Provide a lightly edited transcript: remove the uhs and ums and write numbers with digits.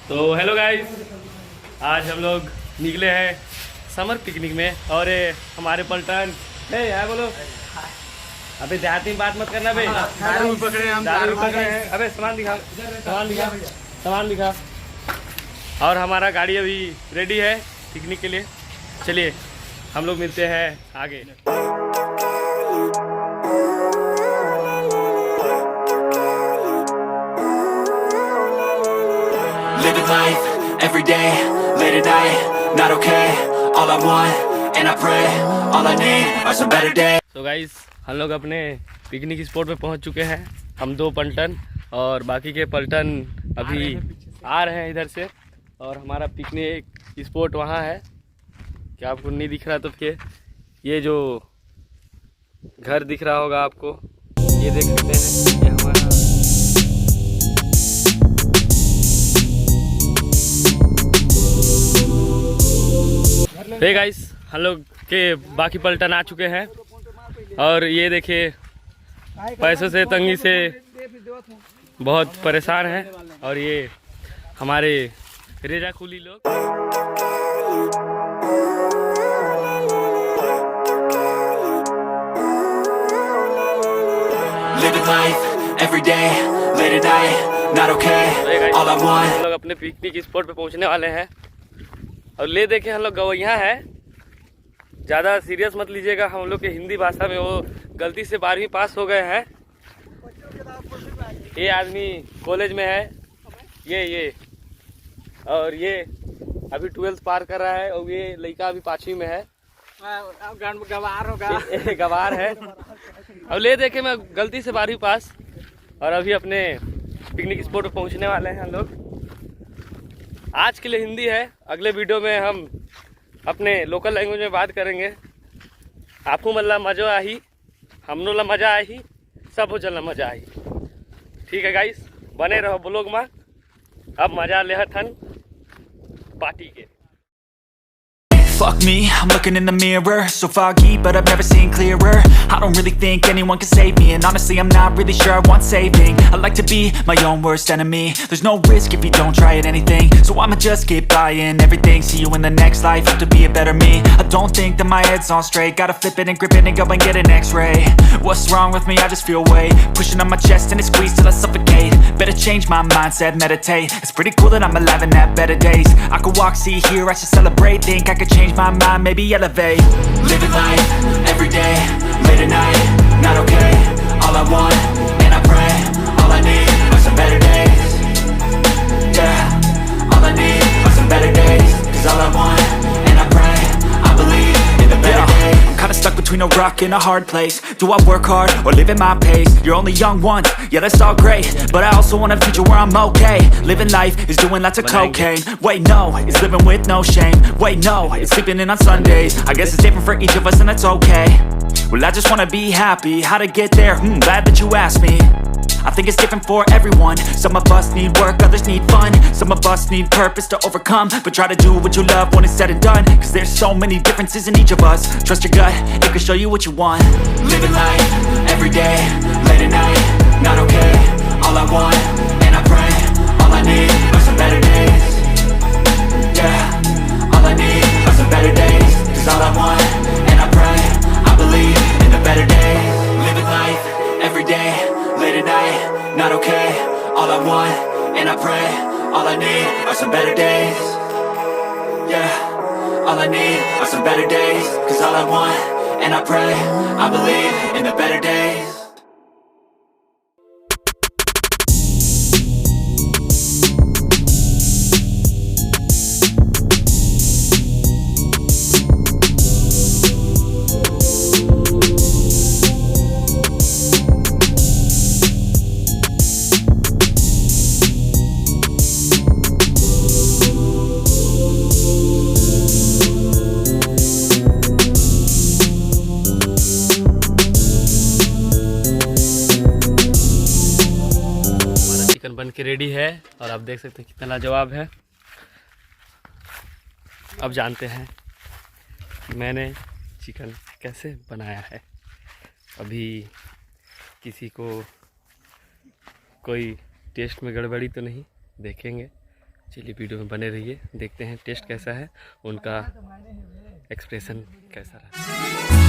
तो hello guys, आज हम लोग निकले हैं समर पिकनिक में और हमारे पलटन है बोलो। अबे देहाती में बात मत करना बे। दारू पकड़े हम, दारू पकड़े हैं। अबे सामान दिखा, सामान दिखा। और हमारा गाड़ी अभी रेडी है पिकनिक के लिए। चलिए हम लोग मिलते हैं आगे। Living life, every day, late at night, not okay. All I want, and I pray, all I need are some better days. तो गाइस, हम लोग अपने पिकनिक स्पॉट पे पहुंच चुके हैं। हम दो पलटन और बाकी के पलटन अभी आ रहे हैं इधर से। और हमारा पिकनिक स्पॉट वहाँ है। क्या आपको नहीं दिख रहा तो के ये जो घर दिख रहा होगा आपको, ये देख सकते हैं, ये हमारा हे गाइस, हम लोग के बाकी पलटन आ चुके हैं। और ये देखिए, पैसों से तंगी से बहुत परेशान हैं। और ये हमारे रेजा कुली लोग। Living life, every day, late at night, not okay. All I want. हम लोग अपने पिकनिक स्पॉट पे पहुंचने वाले हैं। और ले देखे हम लोग गवैया है। ज़्यादा सीरियस मत लीजिएगा, हम लोग के हिंदी भाषा में वो गलती से 12वीं पास हो गए हैं। ये आदमी कॉलेज में है, ये और ये अभी 12th पार कर रहा है। और ये लड़का अभी 5वीं में है। गवार होगा, गवार है। अब ले देखे मैं गलती से 12वीं पास। और अभी अपने पिकनिक स्पॉट पर पहुंचने वाले हैं हम लोग। आज के लिए हिंदी है, अगले वीडियो में हम अपने लोकल लैंग्वेज में बात करेंगे। आपको मतलब मज़ा आई, हम लोग मज़ा आई, सब हो चलना मज़ा आई। ठीक है गाइस, बने रहो ब्लॉग में। अब मज़ा ले हथन पार्टी के। Fuck me, I'm looking in the mirror, so foggy, but I've never seen clearer. I don't really think anyone can save me, and honestly I'm not really sure I want saving. I like to be my own worst enemy. There's no risk if you don't try at anything, so I'ma just keep buying everything. See you in the next life, have to be a better me. I don't think that my head's on straight, gotta flip it and grip it and go and get an x-ray. What's wrong with me? I just feel weight pushing on my chest and it squeezes till I suffocate. Better change my mindset, meditate. It's pretty cool that I'm alive and have better days. I could walk, see, hear, I should celebrate. Think I could change my mind, maybe elevate. Living life, every day, late at night, not okay. All I want, and I pray, all I need are some better days. Yeah, all I need are some better days. Cause all I want, and I pray, I believe in the better days. I'm kinda stuck between a rock and a hard place. Do I work hard, or live at my pace? You're only young once, yeah that's all great, but I also want a future where I'm okay. Living life is doing lots of cocaine. Wait no, it's living with no shame. Wait no, it's sleeping in on Sundays. I guess it's different for each of us and that's okay. Well I just wanna be happy, how to get there? Glad that you asked me. I think it's different for everyone. Some of us need work, others need fun. Some of us need purpose to overcome. But try to do what you love when it's said and done. Cause there's so many differences in each of us. Trust your gut, it can show you what you want. Living life, every day, late at night, not okay. All I want, and I pray, all I need are some better days. Yeah, all I need are some better days. Cause all I want, and I pray, I believe in the better days. Living life, every day, late at night, not okay. All I want, and I pray, all I need are some better days. Yeah, all I need are some better days. Cause all I want, and I pray, I believe in the better days. बन के ready है और आप देख सकते हैं कितना लाजवाब है। अब जानते हैं कि मैंने चिकन कैसे बनाया है। अभी किसी को कोई टेस्ट में गड़बड़ी तो नहीं, देखेंगे। चलिए वीडियो में बने रहिए, देखते हैं टेस्ट कैसा है, उनका एक्सप्रेशन कैसा रहा।